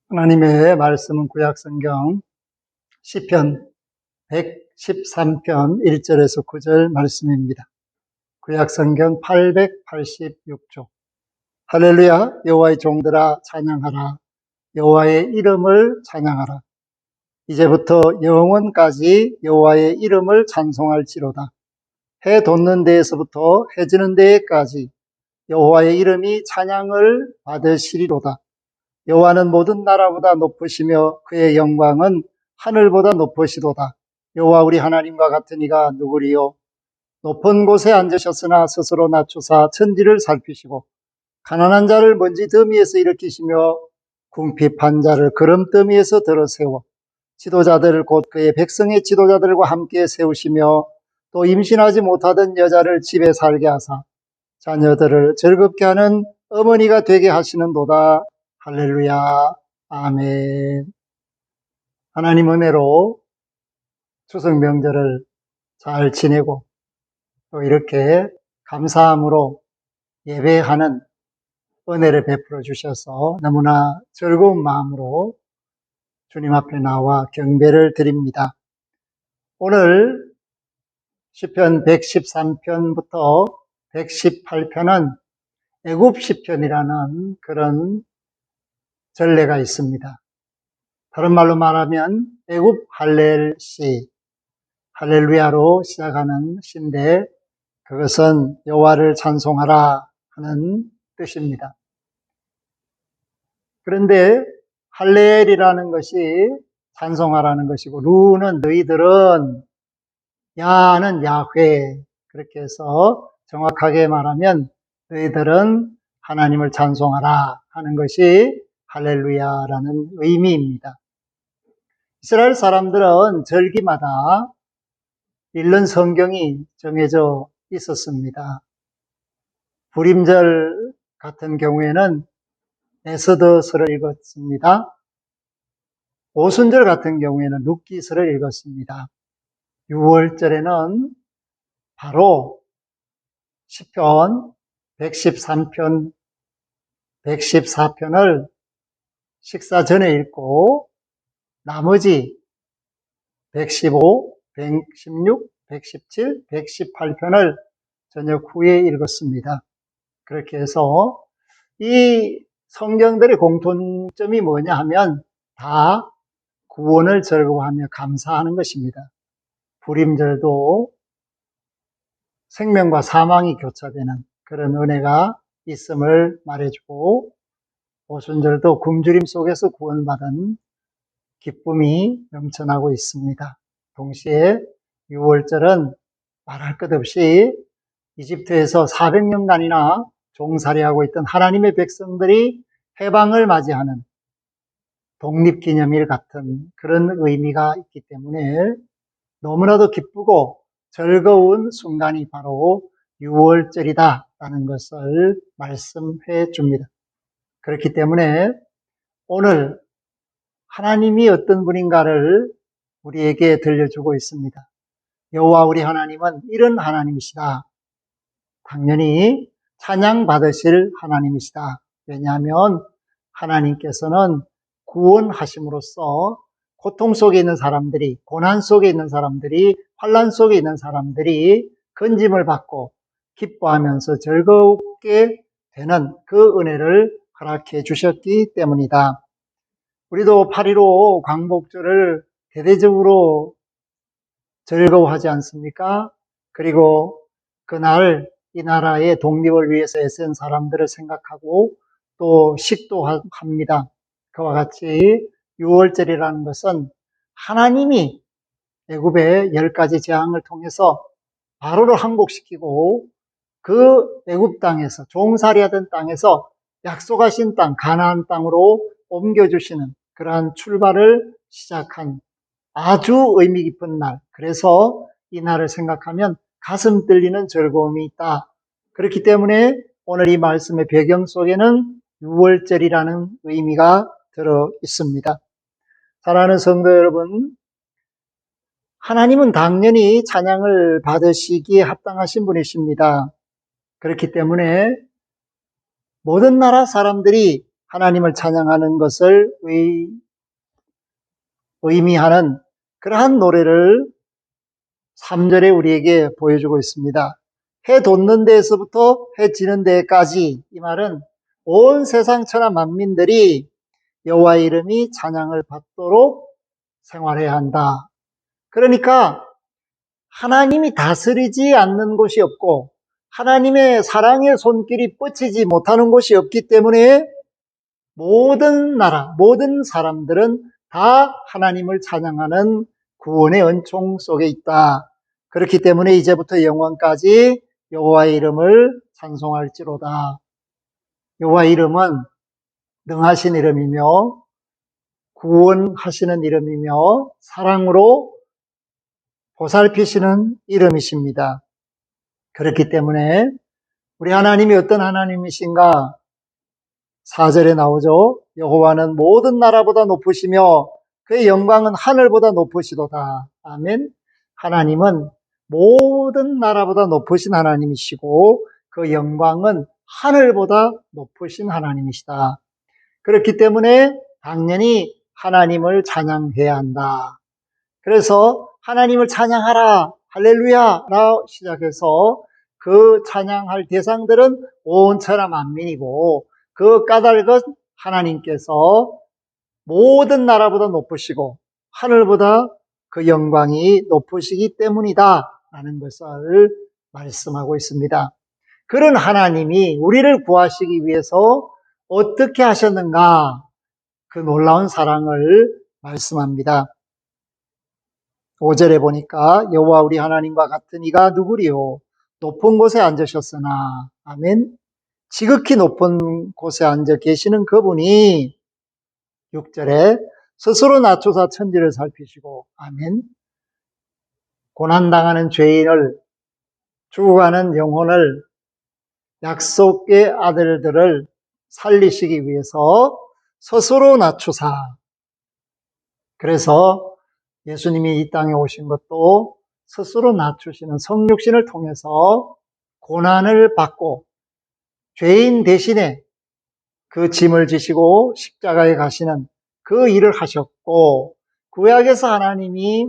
하나님의 말씀은 구약성경 시편 113편 1절에서 9절 말씀입니다. 구약성경 886쪽. 할렐루야, 여호와의 종들아 찬양하라. 여호와의 이름을 찬양하라. 이제부터 영원까지 여호와의 이름을 찬송할지로다. 해 돋는 데에서부터 해 지는 데까지 여호와의 이름이 찬양을 받으시리로다. 여호와는 모든 나라보다 높으시며 그의 영광은 하늘보다 높으시도다. 여호와 우리 하나님과 같은 이가 누구리요? 높은 곳에 앉으셨으나 스스로 낮추사 천지를 살피시고 가난한 자를 먼지 더미에서 일으키시며 궁핍한 자를 구름더미에서 들어세워 지도자들을 곧 그의 백성의 지도자들과 함께 세우시며 또 임신하지 못하던 여자를 집에 살게 하사 자녀들을 즐겁게 하는 어머니가 되게 하시는도다. 할렐루야. 아멘. 하나님 은혜로 추석 명절을 잘 지내고 또 이렇게 감사함으로 예배하는 은혜를 베풀어 주셔서 너무나 즐거운 마음으로 주님 앞에 나와 경배를 드립니다. 오늘 시편 113편부터 118편은 애굽 시편이라는 그런 전례가 있습니다. 다른 말로 말하면 애굽 할렐시, 할렐루야로 시작하는 시인데 그것은 여호와를 찬송하라 하는 뜻입니다. 그런데 할렐이라는 것이 찬송하라는 것이고 루는 너희들은, 야는 야훼, 그렇게 해서 정확하게 말하면 너희들은 하나님을 찬송하라 하는 것이 할렐루야라는 의미입니다. 이스라엘 사람들은 절기마다 읽는 성경이 정해져 있었습니다. 불임절 같은 경우에는 에스더서를 읽었습니다. 오순절 같은 경우에는 룻기서를 읽었습니다. 6월절에는 바로 시편 113편, 114편을 식사 전에 읽고 나머지 115, 116, 117, 118편을 저녁 후에 읽었습니다. 그렇게 해서 이 성경들의 공통점이 뭐냐 하면 다 구원을 즐거워하며 감사하는 것입니다. 불임절도 생명과 사망이 교차되는 그런 은혜가 있음을 말해주고, 오순절도 굶주림 속에서 구원받은 기쁨이 넘쳐나고 있습니다. 동시에 6월절은 말할 것 없이 이집트에서 400년간이나 종살이하고 있던 하나님의 백성들이 해방을 맞이하는 독립기념일 같은 그런 의미가 있기 때문에 너무나도 기쁘고 즐거운 순간이 바로 6월절이다라는 것을 말씀해 줍니다. 그렇기 때문에 오늘 하나님이 어떤 분인가를 우리에게 들려주고 있습니다. 여호와 우리 하나님은 이런 하나님이시다. 당연히 찬양받으실 하나님이시다. 왜냐하면 하나님께서는 구원하심으로써 고통 속에 있는 사람들이, 고난 속에 있는 사람들이, 환난 속에 있는 사람들이 건짐을 받고 기뻐하면서 즐겁게 되는 그 은혜를 허락해 주셨기 때문이다. 우리도 8.15 광복절을 대대적으로 즐거워하지 않습니까? 그리고 그날 이 나라의 독립을 위해서 애쓴 사람들을 생각하고 또 식도합니다. 그와 같이 6월절이라는 것은 하나님이 애굽의 10가지 재앙을 통해서 바로를 항복시키고 그 애굽 땅에서, 종살이하던 땅에서 약속하신 땅, 가나안 땅으로 옮겨주시는 그러한 출발을 시작한 아주 의미 깊은 날. 그래서 이 날을 생각하면 가슴 떨리는 즐거움이 있다. 그렇기 때문에 오늘 이 말씀의 배경 속에는 6월절이라는 의미가 들어 있습니다. 사랑하는 성도 여러분, 하나님은 당연히 찬양을 받으시기에 합당하신 분이십니다. 그렇기 때문에 모든 나라 사람들이 하나님을 찬양하는 것을 의미하는 그러한 노래를 3절에 우리에게 보여주고 있습니다. 해 돋는 데에서부터 해 지는 데까지, 이 말은 온 세상 천하 만민들이 여호와의 이름이 찬양을 받도록 생활해야 한다. 그러니까 하나님이 다스리지 않는 곳이 없고 하나님의 사랑의 손길이 뻗치지 못하는 곳이 없기 때문에 모든 나라, 모든 사람들은 다 하나님을 찬양하는 구원의 은총 속에 있다. 그렇기 때문에 이제부터 영원까지 여호와의 이름을 찬송할지로다. 여호와의 이름은 능하신 이름이며 구원하시는 이름이며 사랑으로 보살피시는 이름이십니다. 그렇기 때문에 우리 하나님이 어떤 하나님이신가? 4절에 나오죠. 여호와는 모든 나라보다 높으시며 그의 영광은 하늘보다 높으시도다. 아멘. 하나님은 모든 나라보다 높으신 하나님이시고 그 영광은 하늘보다 높으신 하나님이시다. 그렇기 때문에 당연히 하나님을 찬양해야 한다. 그래서 하나님을 찬양하라, 할렐루야라 시작해서 그 찬양할 대상들은 온 천하 만민이고 그 까닭은 하나님께서 모든 나라보다 높으시고 하늘보다 그 영광이 높으시기 때문이다 라는 것을 말씀하고 있습니다. 그런 하나님이 우리를 구하시기 위해서 어떻게 하셨는가? 그 놀라운 사랑을 말씀합니다. 5절에 보니까 여호와 우리 하나님과 같은 이가 누구리요? 높은 곳에 앉으셨으나, 아멘. 지극히 높은 곳에 앉아 계시는 그분이 6절에 스스로 낮춰서 천지를 살피시고, 아멘. 고난당하는 죄인을, 죽어가는 영혼을, 약속의 아들들을 살리시기 위해서 스스로 낮추사. 그래서 예수님이 이 땅에 오신 것도 스스로 낮추시는 성육신을 통해서 고난을 받고 죄인 대신에 그 짐을 지시고 십자가에 가시는 그 일을 하셨고, 구약에서 하나님이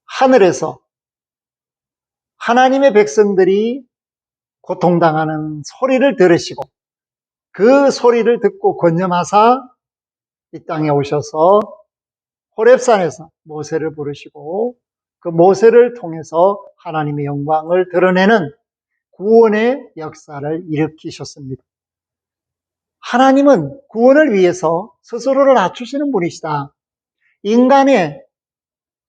하늘에서 하나님의 백성들이 고통당하는 소리를 들으시고 그 소리를 듣고 권념하사 이 땅에 오셔서 호렙산에서 모세를 부르시고 그 모세를 통해서 하나님의 영광을 드러내는 구원의 역사를 일으키셨습니다. 하나님은 구원을 위해서 스스로를 낮추시는 분이시다. 인간의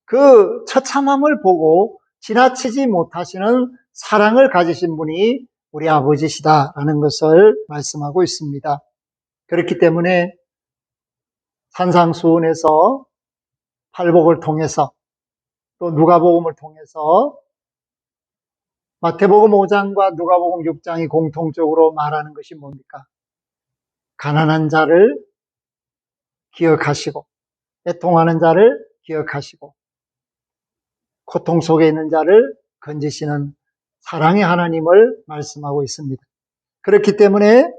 그 처참함을 보고 지나치지 못하시는 사랑을 가지신 분이 우리 아버지시다라는 것을 말씀하고 있습니다. 그렇기 때문에 산상수훈에서 팔복을 통해서 또 누가복음을 통해서 마태복음 5장과 누가복음 6장이 공통적으로 말하는 것이 뭡니까? 가난한 자를 기억하시고 애통하는 자를 기억하시고 고통 속에 있는 자를 건지시는 사랑의 하나님을 말씀하고 있습니다. 그렇기 때문에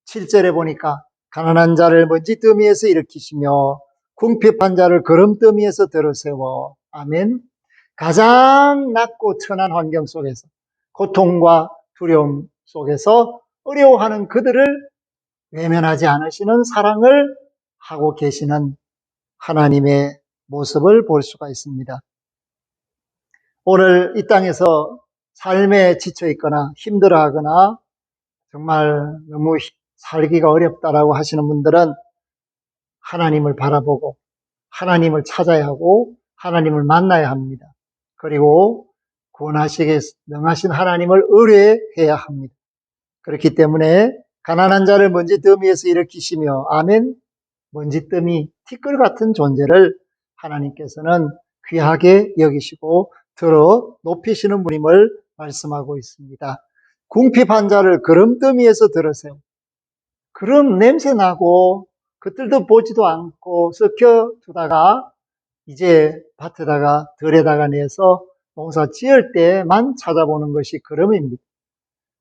7절에 보니까 가난한 자를 먼지더미에서 일으키시며 궁핍한 자를 거름더미에서 들어세워, 아멘. 가장 낮고 천한 환경 속에서 고통과 두려움 속에서 어려워하는 그들을 외면하지 않으시는 사랑을 하고 계시는 하나님의 모습을 볼 수가 있습니다. 오늘 이 땅에서 삶에 지쳐 있거나 힘들어하거나 정말 너무 살기가 어렵다라고 하시는 분들은 하나님을 바라보고 하나님을 찾아야 하고 하나님을 만나야 합니다. 그리고 구원하시게 능하신 하나님을 의뢰해야 합니다. 그렇기 때문에 가난한 자를 먼지더미에서 일으키시며, 아멘. 먼지더미, 티끌 같은 존재를 하나님께서는 귀하게 여기시고 들어 높이시는 분임을 말씀하고 있습니다. 궁핍한 자를 거름더미에서 들으세요. 그럼 냄새 나고 그들도 보지도 않고 썩혀두다가 이제 밭에다가 들에다가 내서 농사 지을 때만 찾아보는 것이 거름입니다.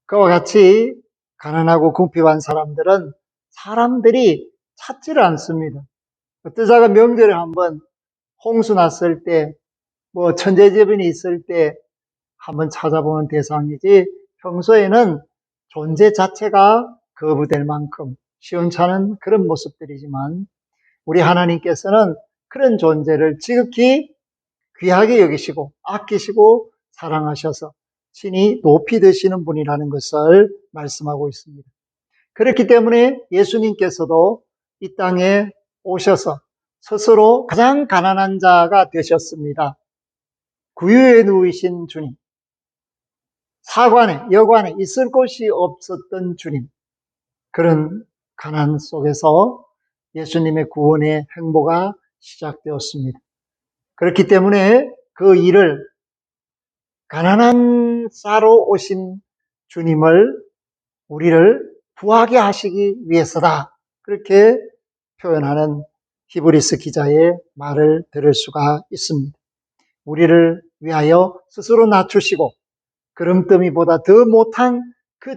그와 같이 가난하고 궁핍한 사람들은 사람들이 찾지를 않습니다. 어떤 자가 명절에 한번 홍수 났을 때, 뭐 천재지변이 있을 때 한번 찾아보는 대상이지, 평소에는 존재 자체가 거부될 만큼 시원찮은 그런 모습들이지만, 우리 하나님께서는 그런 존재를 지극히 귀하게 여기시고 아끼시고 사랑하셔서 친히 높이 드시는 분이라는 것을 말씀하고 있습니다. 그렇기 때문에 예수님께서도 이 땅에 오셔서 스스로 가장 가난한 자가 되셨습니다. 구유에 누이신 주님, 사관에, 여관에 있을 곳이 없었던 주님, 그런 가난 속에서 예수님의 구원의 행보가 시작되었습니다. 그렇기 때문에 그 일을 가난한 자로 오신 주님을 우리를 구하게 하시기 위해서다. 그렇게 표현하는 히브리스 기자의 말을 들을 수가 있습니다. 우리를 위하여 스스로 낮추시고 그름더미보다 더 못한 그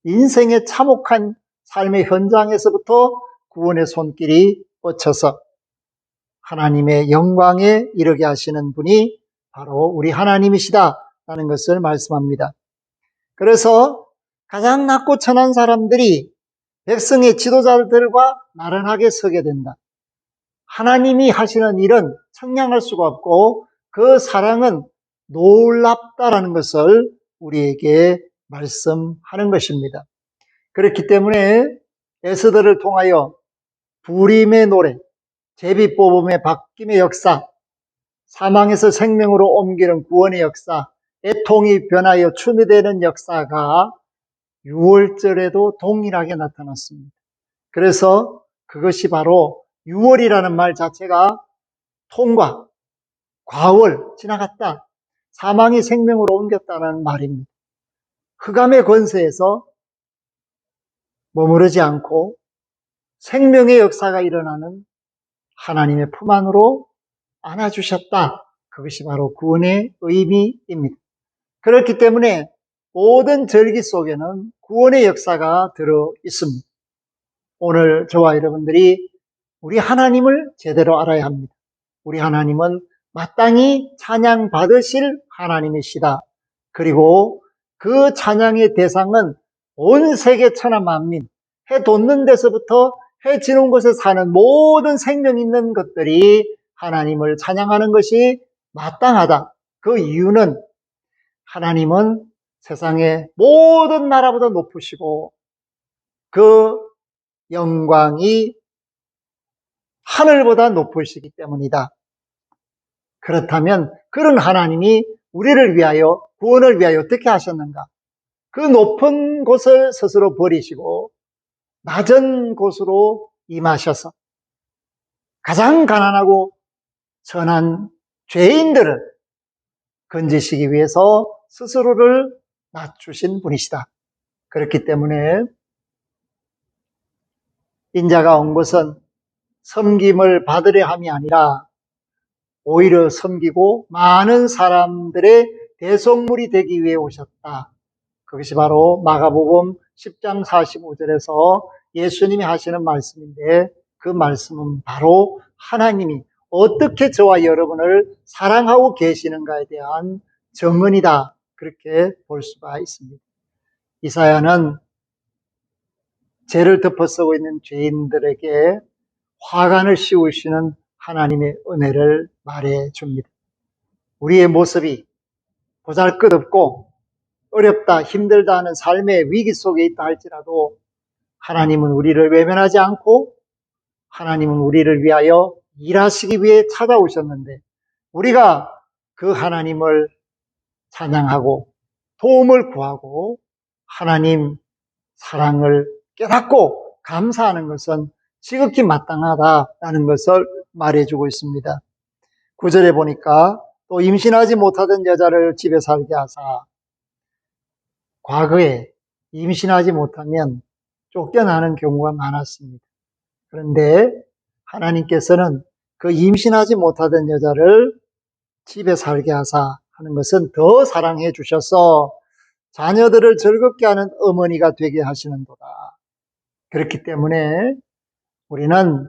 인생의 참혹한 삶의 현장에서부터 구원의 손길이 뻗쳐서 하나님의 영광에 이르게 하시는 분이 바로 우리 하나님이시다라는 것을 말씀합니다. 그래서 가장 낮고 천한 사람들이 백성의 지도자들과 나란하게 서게 된다. 하나님이 하시는 일은 청량할 수가 없고 그 사랑은 놀랍다라는 것을 우리에게 말씀하는 것입니다. 그렇기 때문에 에스더를 통하여 부림의 노래, 제비뽑음의 바뀜의 역사, 사망에서 생명으로 옮기는 구원의 역사, 애통이 변하여 춤이 되는 역사가 6월절에도 동일하게 나타났습니다. 그래서 그것이 바로 6월이라는 말 자체가 통과, 과월, 지나갔다, 사망이 생명으로 옮겼다는 말입니다. 흑암의 권세에서 머무르지 않고 생명의 역사가 일어나는 하나님의 품 안으로 안아주셨다. 그것이 바로 구원의 의미입니다. 그렇기 때문에 모든 절기 속에는 구원의 역사가 들어 있습니다. 오늘 저와 여러분들이 우리 하나님을 제대로 알아야 합니다. 우리 하나님은 마땅히 찬양 받으실 하나님이시다. 그리고 그 찬양의 대상은 온 세계 천하 만민, 해 돋는 데서부터 해 지는 곳에 사는 모든 생명 있는 것들이 하나님을 찬양하는 것이 마땅하다. 그 이유는 하나님은 세상의 모든 나라보다 높으시고 그 영광이 하늘보다 높으시기 때문이다. 그렇다면 그런 하나님이 우리를 위하여 구원을 위하여 어떻게 하셨는가? 그 높은 곳을 스스로 버리시고 낮은 곳으로 임하셔서 가장 가난하고 천한 죄인들을 건지시기 위해서 스스로를 낮추신 분이시다. 그렇기 때문에 인자가 온 것은 섬김을 받으려 함이 아니라 오히려 섬기고 많은 사람들의 대속물이 되기 위해 오셨다. 그것이 바로 마가복음 10장 45절에서 예수님이 하시는 말씀인데 그 말씀은 바로 하나님이 어떻게 저와 여러분을 사랑하고 계시는가에 대한 증언이다. 그렇게 볼 수가 있습니다. 이사야는 죄를 덮어쓰고 있는 죄인들에게 화관을 씌우시는 하나님의 은혜를 말해 줍니다. 우리의 모습이 보잘것없고 어렵다, 힘들다 하는 삶의 위기 속에 있다 할지라도 하나님은 우리를 외면하지 않고 하나님은 우리를 위하여 일하시기 위해 찾아오셨는데 우리가 그 하나님을 찬양하고 도움을 구하고 하나님 사랑을 깨닫고 감사하는 것은 지극히 마땅하다라는 것을 말해주고 있습니다. 9절에 보니까 또 임신하지 못하던 여자를 집에 살게 하사 과거에 임신하지 못하면 쫓겨나는 경우가 많았습니다. 그런데 하나님께서는 그 임신하지 못하던 여자를 집에 살게 하사 하는 것은 더 사랑해 주셔서 자녀들을 즐겁게 하는 어머니가 되게 하시는도다. 그렇기 때문에 우리는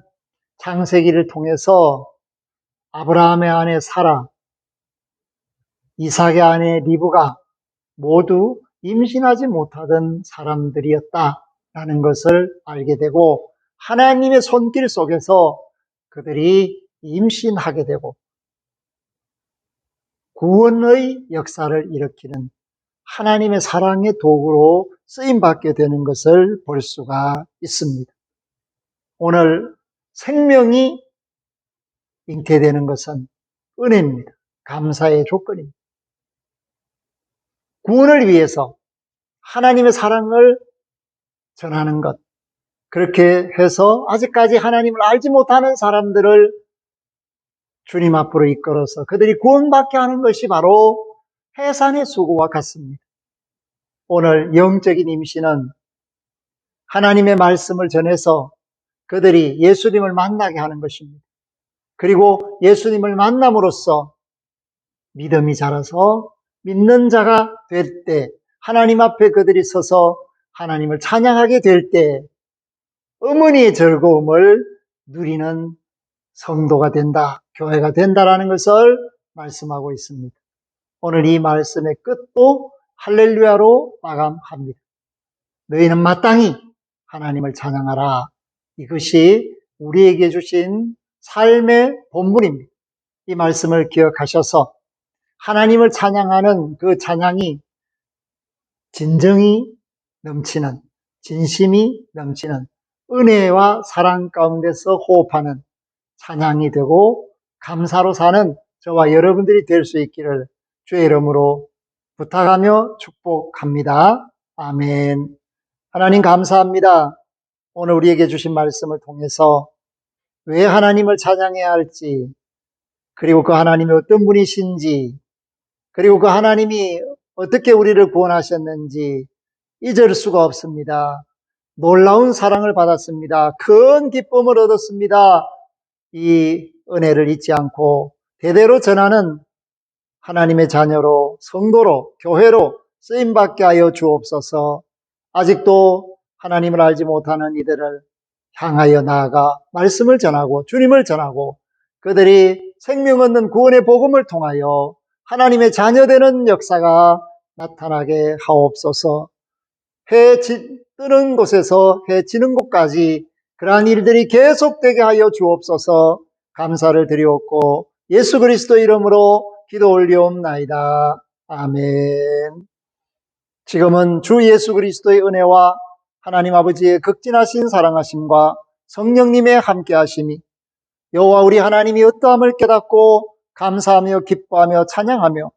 창세기를 통해서 아브라함의 아내 사라, 이삭의 아내 리브가 모두 임신하지 못하던 사람들이었다라는 것을 알게 되고, 하나님의 손길 속에서 그들이 임신하게 되고 구원의 역사를 일으키는 하나님의 사랑의 도구로 쓰임받게 되는 것을 볼 수가 있습니다. 오늘 생명이 잉태되는 것은 은혜입니다. 감사의 조건입니다. 구원을 위해서 하나님의 사랑을 전하는 것, 그렇게 해서 아직까지 하나님을 알지 못하는 사람들을 주님 앞으로 이끌어서 그들이 구원받게 하는 것이 바로 해산의 수고와 같습니다. 오늘 영적인 임신은 하나님의 말씀을 전해서 그들이 예수님을 만나게 하는 것입니다. 그리고 예수님을 만남으로써 믿음이 자라서 믿는 자가 될 때, 하나님 앞에 그들이 서서 하나님을 찬양하게 될 때 어머니의 즐거움을 누리는 성도가 된다, 교회가 된다라는 것을 말씀하고 있습니다. 오늘 이 말씀의 끝도 할렐루야로 마감합니다. 너희는 마땅히 하나님을 찬양하라. 이것이 우리에게 주신 삶의 본문입니다. 이 말씀을 기억하셔서 하나님을 찬양하는 그 찬양이 진정이 넘치는, 진심이 넘치는 은혜와 사랑 가운데서 호흡하는 찬양이 되고 감사로 사는 저와 여러분들이 될 수 있기를 주의 이름으로 부탁하며 축복합니다. 아멘. 하나님 감사합니다. 오늘 우리에게 주신 말씀을 통해서 왜 하나님을 찬양해야 할지, 그리고 그 하나님이 어떤 분이신지, 그리고 그 하나님이 어떻게 우리를 구원하셨는지 잊을 수가 없습니다. 놀라운 사랑을 받았습니다. 큰 기쁨을 얻었습니다. 이 은혜를 잊지 않고 대대로 전하는 하나님의 자녀로, 성도로, 교회로 쓰임받게 하여 주옵소서. 아직도 하나님을 알지 못하는 이들을 향하여 나아가 말씀을 전하고 주님을 전하고 그들이 생명 얻는 구원의 복음을 통하여 하나님의 자녀되는 역사가 나타나게 하옵소서. 해 뜨는 곳에서 해 지는 곳까지 그러한 일들이 계속되게 하여 주옵소서. 감사를 드리옵고 예수 그리스도 이름으로 기도 올리옵나이다. 아멘. 지금은 주 예수 그리스도의 은혜와 하나님 아버지의 극진하신 사랑하심과 성령님의 함께하심이 여호와 우리 하나님이 어떠함을 깨닫고 감사하며 기뻐하며 찬양하며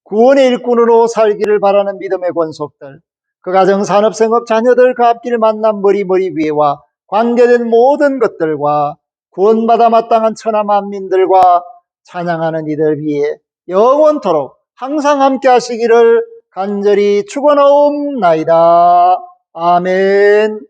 구원의 일꾼으로 살기를 바라는 믿음의 권속들, 그 가정, 산업, 생업, 자녀들, 그 앞길 만남 머리 위에와 관계된 모든 것들과 구원받아 마땅한 천하 만민들과 찬양하는 이들 위에 영원토록 항상 함께 하시기를 간절히 축원하옵나이다. 아멘.